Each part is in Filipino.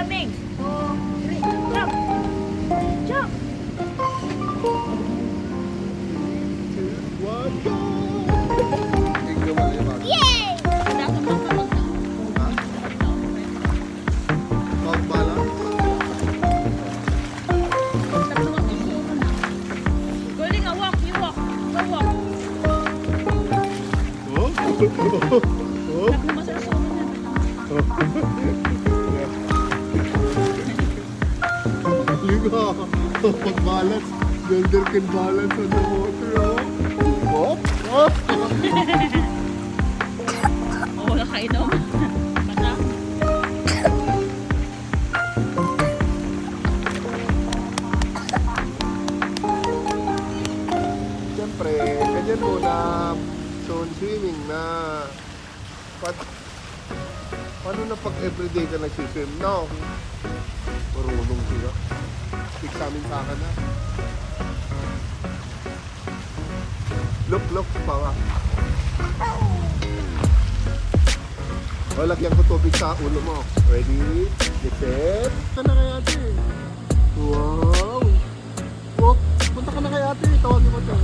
Ming. 2, 3, jump. Jump. One, go! Tingnan mo, Eva. Yay! Count balance. Galing, walk, you walk. Go walk. Oh? Oh? Masarasunan na. Liga. Pag-balance. Builder can balance on the water, oh. Oh? Oh? Oo, nakainom. Mata. Siyempre, ganyan muna. So, swimming na. Paano na pag everyday ka nagsiswim? No. Marunong sila. Examine sa akin na. Look, mga. O, lagyan ko tubig sa ulo mo. Ready? Get set. Punta na kay ate. Wow. Oh, punta ka na kay ate. Tawagin mo ito.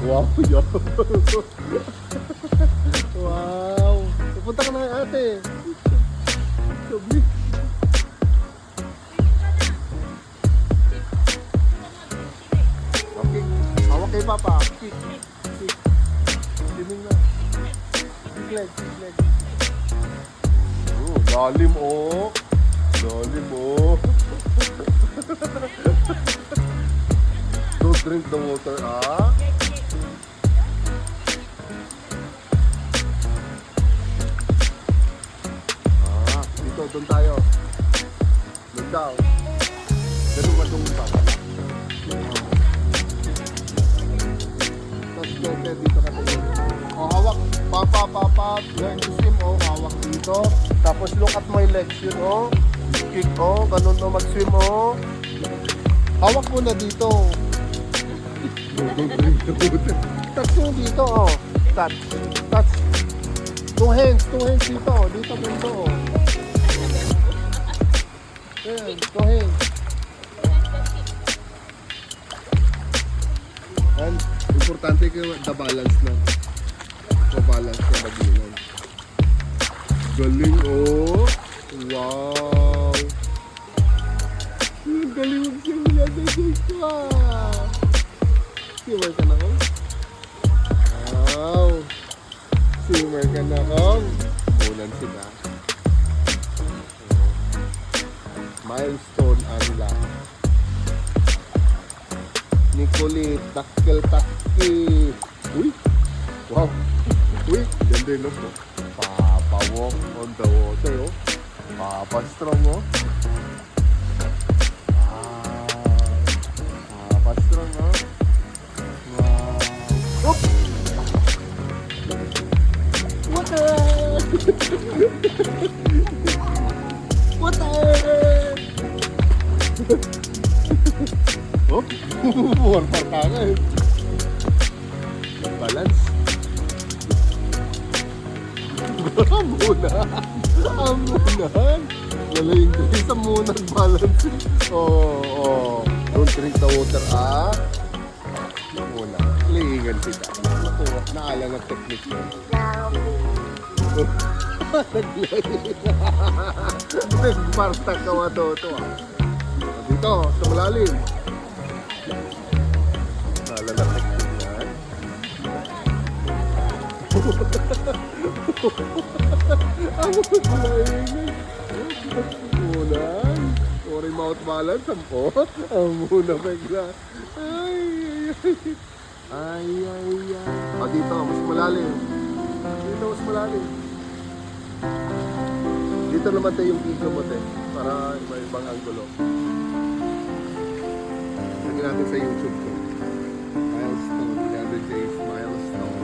Wow, yo. Wow. Punta ka na kay ate. Sabi. Okay. Hawak kay Papa. Kick. Kick. Dining na. Big leg. Big leg. Oh, lalim oh. Lalim oh. Don't drink the water, ah. Ah, dito, doon tayo. Doon daw. Ganun ba doon pa? Tapos dito ka tayo. O, hawak. Papa. Learn to swim, oh. Hawak dito. Tapos look at my legs, yun, oh. Kick, oh. Ganun, oh. Mag-swim, oh. Hawak mo na dito. Touch mo dito, oh. Touch. Two hands dito, oh. Dito bendo, oh. Ayan, two hands. And, importante ka the balance na. Balance na bagilan. Galing, oh. Wow. Ang galing magsimula sa ka. Swimmer ka na kong? Wow. Swimmer ka na kong? Ulan sila. Milestone unlock. Nicolit, takil-taki. Uy! Wow! Uy! Ganda yun, no? Papa walk on the water, oh. Papa strong, oh. Papa strong, oh. Wow! Oop! Water! Water! Oh! Buwan pa ka eh. Balance. Amunan. Lalayin ko isa muna balance. Oh. Don't drink the water, ah. Muna. Liingan sila. Nakuha. Naala ng technique mo. Partak ka matoto, ah. Dito, sa malalim. Naala ng technique yan. Amunan. Sorry, mouth balance. Amunan bigla. Ay. Dito, mas malalim. Mas malalim. Dito naman tayo yung video mo, te. Para ibang angulo. Lagyan natin sa YouTube ko. Milestone. The other day's milestone.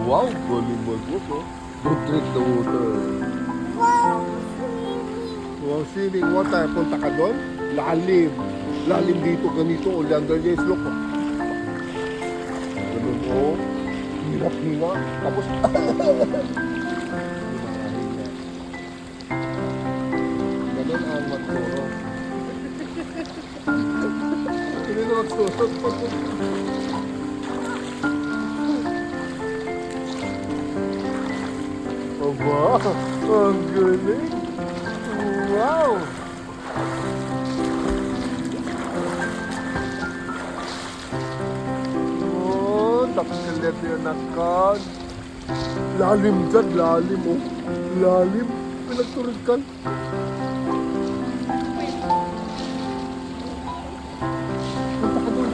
Wow, volleyball po. Don't drink the water. Wow, swimming. Water. Punta ka doon? Lalim. Lalim dito, ganito. O, under the slope. Ganun, oh. hinga. Tapos, ganun ang magturo. Ganun ang magturo. Aba, ang galing. Wow. Oh, taksilip yun nakad. Lalim dyan, lalim oh. Lalim. Pinagturod ka. Punta ka dun.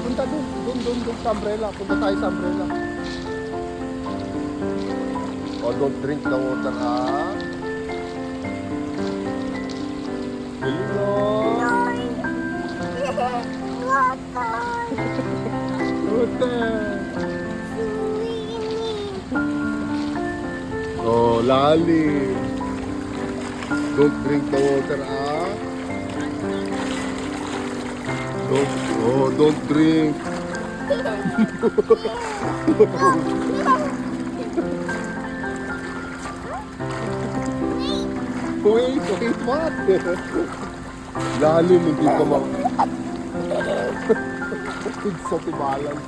Punta dun. Dun sa umbrella. Punta tayo sa umbrella. Oh, don't drink the water, ah. Galing, oh. Water. Oh, lalim. Don't drink the water, ah. Don't drink. Wait, what? Lalim, hindi pa It's so balance.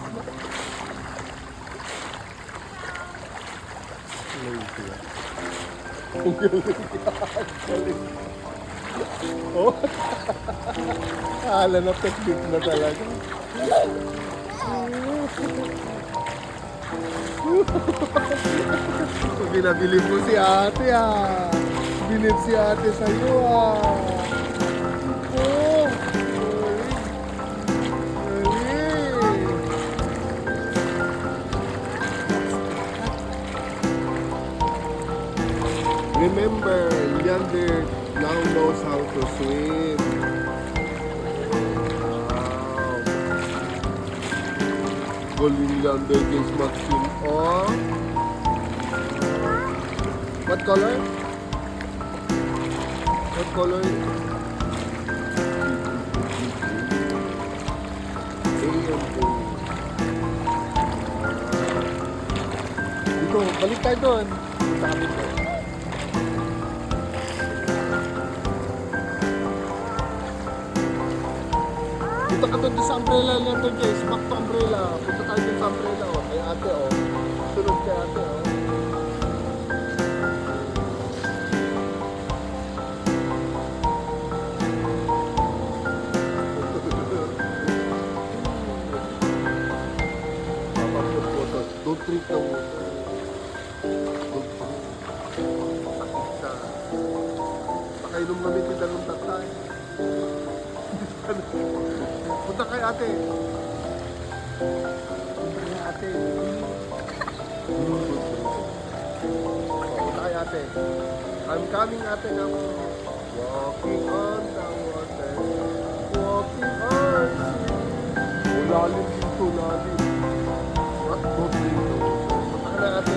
Oh, ala na technique na talaga. Binabili mo si ate ah. Bilib si ate sa'yo ah. Oh, remember, Leander now knows how to swim. Wow. Galing Leander guys mag-swim. Oh. What color? What color? Dito, balik tayo doon. Punta kami doon. Punta ka doon sa umbrella lang doon guys. Back to umbrella. Punta tayo doon sa umbrella. Oh. Kay ate oh. Sunod kay ate oh. Don't drink the water. Don't drink. Sakit siya. Nakainom kami din dalawang tatay. Punta kay ate. Punta kay ate. Punta kay ate. I'm coming ate na mo. Walking on the water. Walking on the sea. Oh, lalim dito, lalim. Don't drink the water. Punta ka na ate.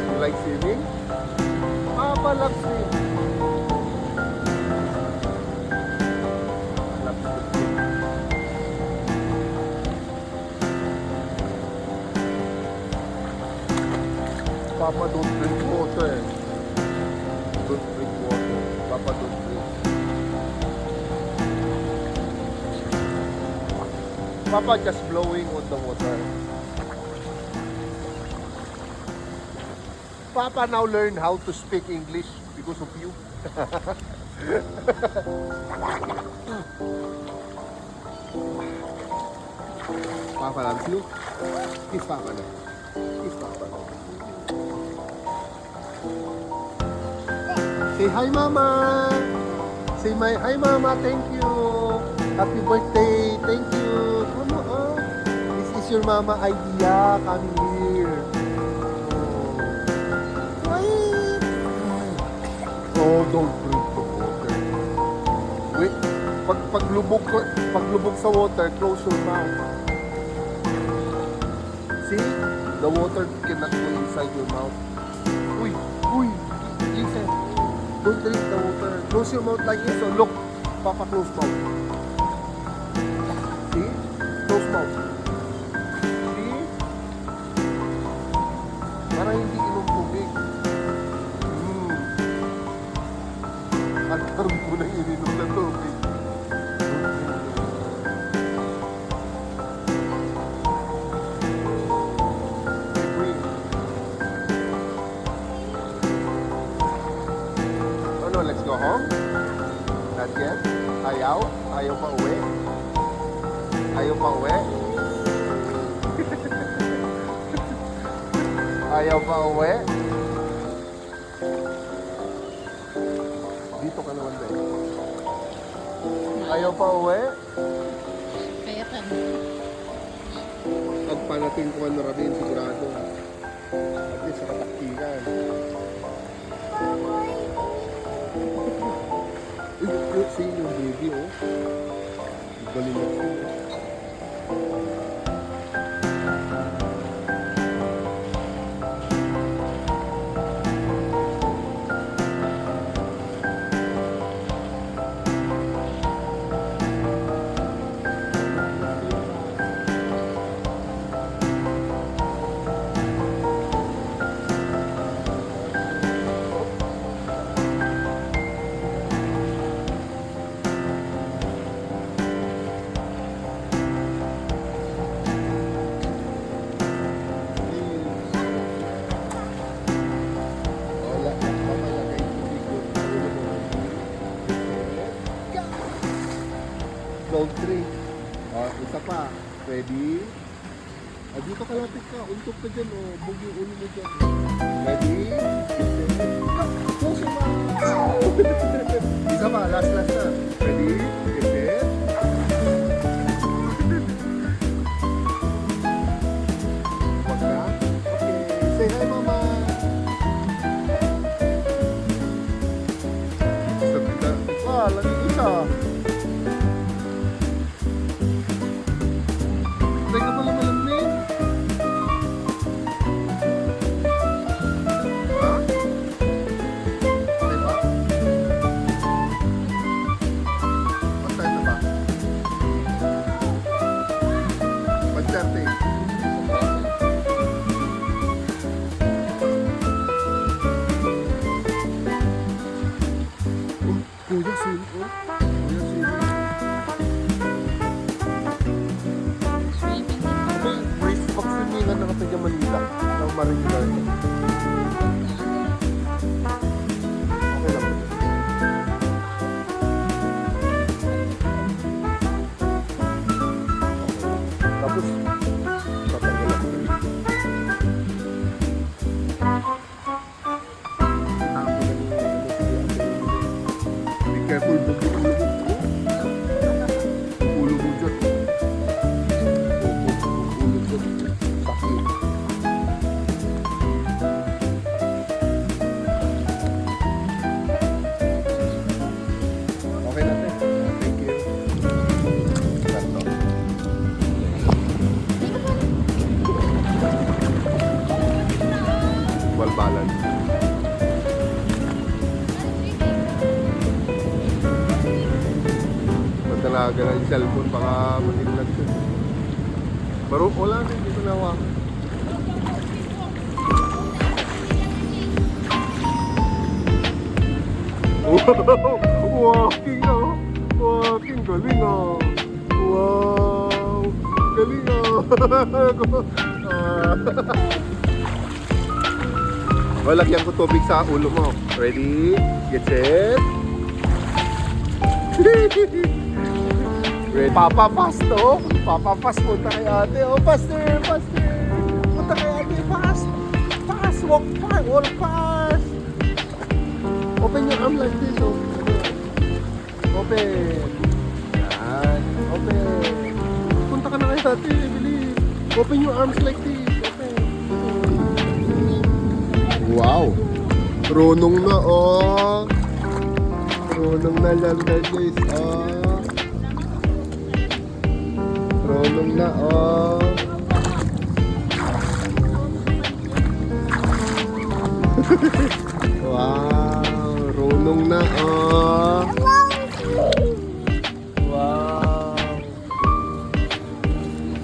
You like swimming? Papa loves swimming. Loves to swim. Papa don't drink water. Don't drink water. Papa don't drink. Papa just blowing on the water. Papa now learn how to speak English because of you. Papa loves you. Kiss Papa na. Kiss Papa na. Say hi Mama. Say hi Mama, thank you. Happy birthday, thank you. Come on. This is your Mama idea coming here. Oh, don't drink the water. Wait, paglubog sa water, close your mouth. See? The water cannot go inside your mouth. Uy, listen. Don't drink the water. Close your mouth like this. So look Papa, close mouth. See? Close mouth. See? Parang hindi inom tubig. Ang tarong mo nang ininom na tubig. Ano, let's go home? Not yet? Ayaw? Ayaw pa uwi? Ayaw pa uwi? Ayaw pa uwi? Dito ka naman din. Ayaw pa uwi? Kaya ka. Pagpanatin ko ano rin sigurado. At least sa kataktikan. See yung baby, oh. Galing na siya. Round 3. Isa pa. Ready? Dito ka lapit ka. Untok ka dyan. Bug yung ulo mo dyan. Ready? Close your mouth. Isa pa. Last na. Ready? Get it? Wag na? Okay. Say hi, mama. Lagi isa. Teka pala malamig. Ha? Okay ba? Basta ito ba? Pag-30. Kuya, sino ko? Kuya, sino? Race box yung mga nakapagya Manila. Ang Marine Garden. Okay lang. Tapos, tatanggal ako. Be careful, bag yung ulo mo. Ulo mo dyan. Ulo dyan. Sakit. Okay na, te. Thank you. Ganto. Well balance. Pag nalaga ng cellphone, baka matiglag siya. Pero wala na, hindi ko nawa. Wow! Walking oh! Walking, galing oh! Wow! Galing oh! Lagyan ko tubig sa ulo mo. Ready? Get set? Ready? Papa fast oh! Papa fast, punta kay ate. Oh, faster! Faster! Punta kay ate, fast! Fast! Walk fast! Walk fast! Open your arm like this oh! Open! Yan! Open! Punta ka na kay ate, bilis! Open your arms like this! Open! Wow! Runong na oh! Runong na lang guys oh! Runong na oh! Wow! Runong na oh!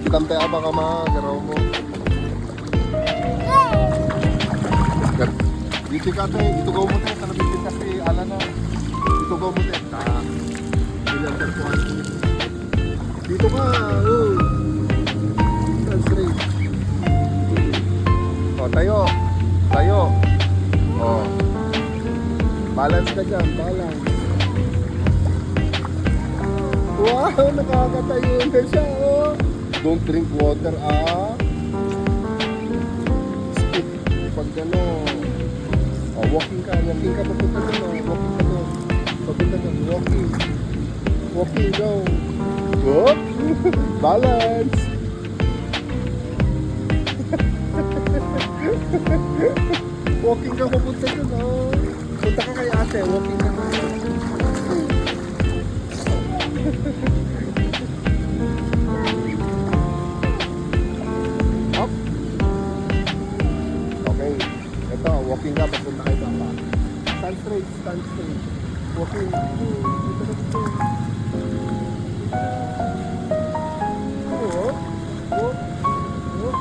Kampe apa ka magaraw mo. Dito ka tayo, dito gaw mo tayo, sa nabibig kasi ala na. Dito gaw mo tayo. Ilantar ko ano. Dito ka, oh. Stand straight. O, tayo. Tayo. O. Balance ka dyan, balance. Wow, nakakatayo na siya, oh. Don't drink water, ah. Skip. Pag gano'n. Oh, walking ka, papunta doon, oh. Walking ka doon. Papunta doon, walking. Walking, go. Whoop! Balance! Walking ka, papunta doon, oh. Punta ka kay ate, walking ka na. Up. Okay. Ito, walking ka, papunta kay papa. Stand straight, stand straight. Walking. Dito na dito. Whoop. Whoop. Whoop.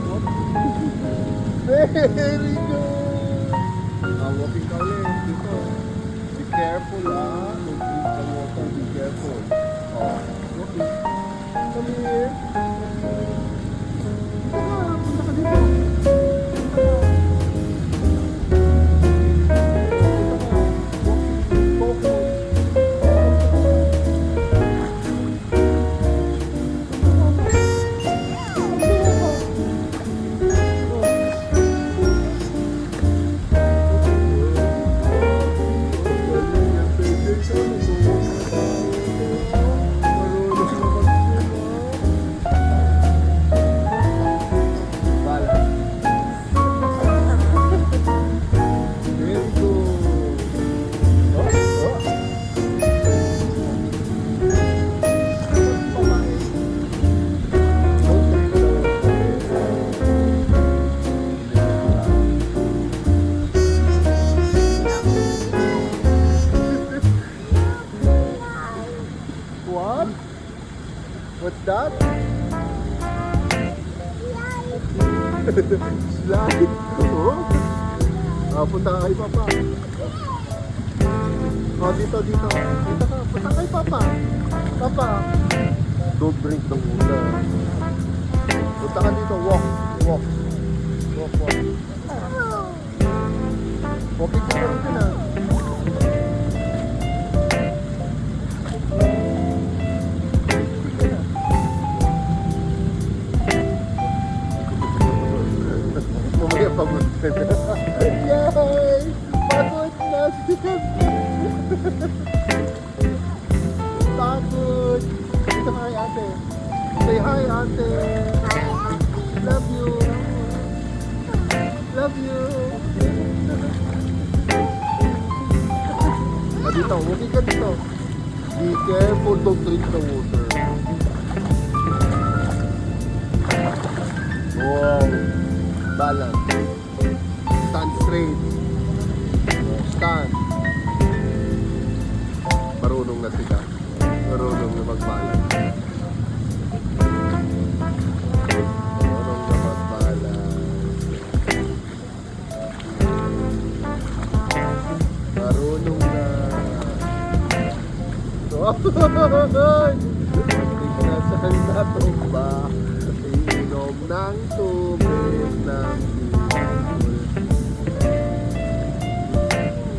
Whoop. Very good. Walking ka ulit. Dito. Be careful, ah. Don't drink the water. Be careful. Oh. Walking. Come here. Punta ka dito. What? What's that? Slide. Oh. Punta ka kay papa. Oh, dito. Dito ka. Punta kay papa. Papa. Don't drink the water. Punta ka dito. Walk. Walk. Walk, walk. Walking ka rin na. Mamaya pagod ka na. Yay! Pagod na siya! Pagod! Dito ka kay ate. Say hi, ate! Love you! Love you! Dito, walking ka dito. Be careful, don't drink the water. Wow! Balance. Stand straight. Stand. Marunong na sila. Marunong na mag-balance. Marunong na mag-balance. Marunong na. Nasaan na tumba? Inom ng tubig ng people.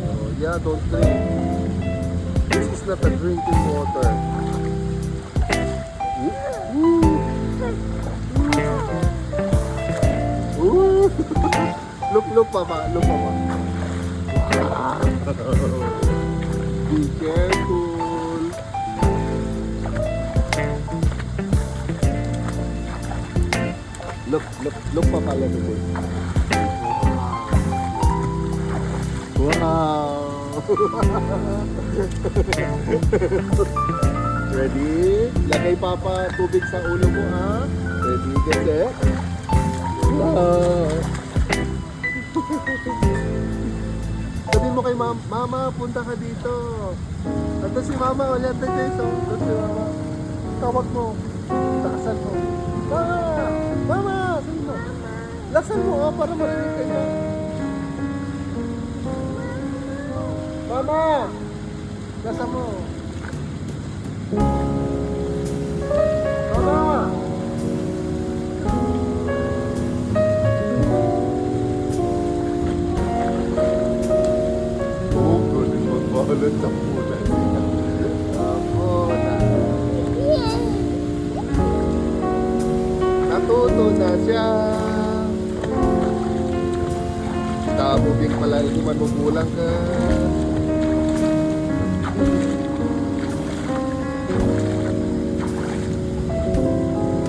Oh, yeah, don't drink. This is not a drinking water. Look, papa. Look, papa. Be careful. Look, papa, let me go. Wow. Ready? Lagay papa tubig sa ulo mo, ha? Ready, get set? Wow. Sabihin mo kay mama, punta ka dito. At si mama, ulit tayo. Si mama. Tawag mo. Takasan mo. Mama! Mama! Sabi mo. Lasan mo para marinig ka niya. Mama! Lasan mo. Mama! Oh, galing magbahalan sa pulan. Ako na. Natuto na siya. Tabugin pala hindi man magulang ka.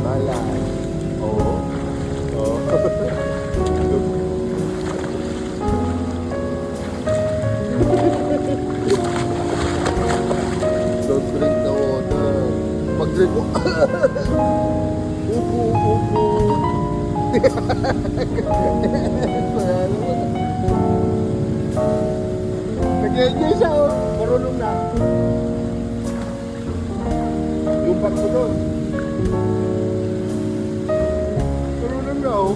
Malay. Oo. Oo. Don't drink the water. Pag-drink mo. Upo, upo. Nag-enjoy siya, oh. Marunong na. Yung bag ko doon. Marunong na, oh.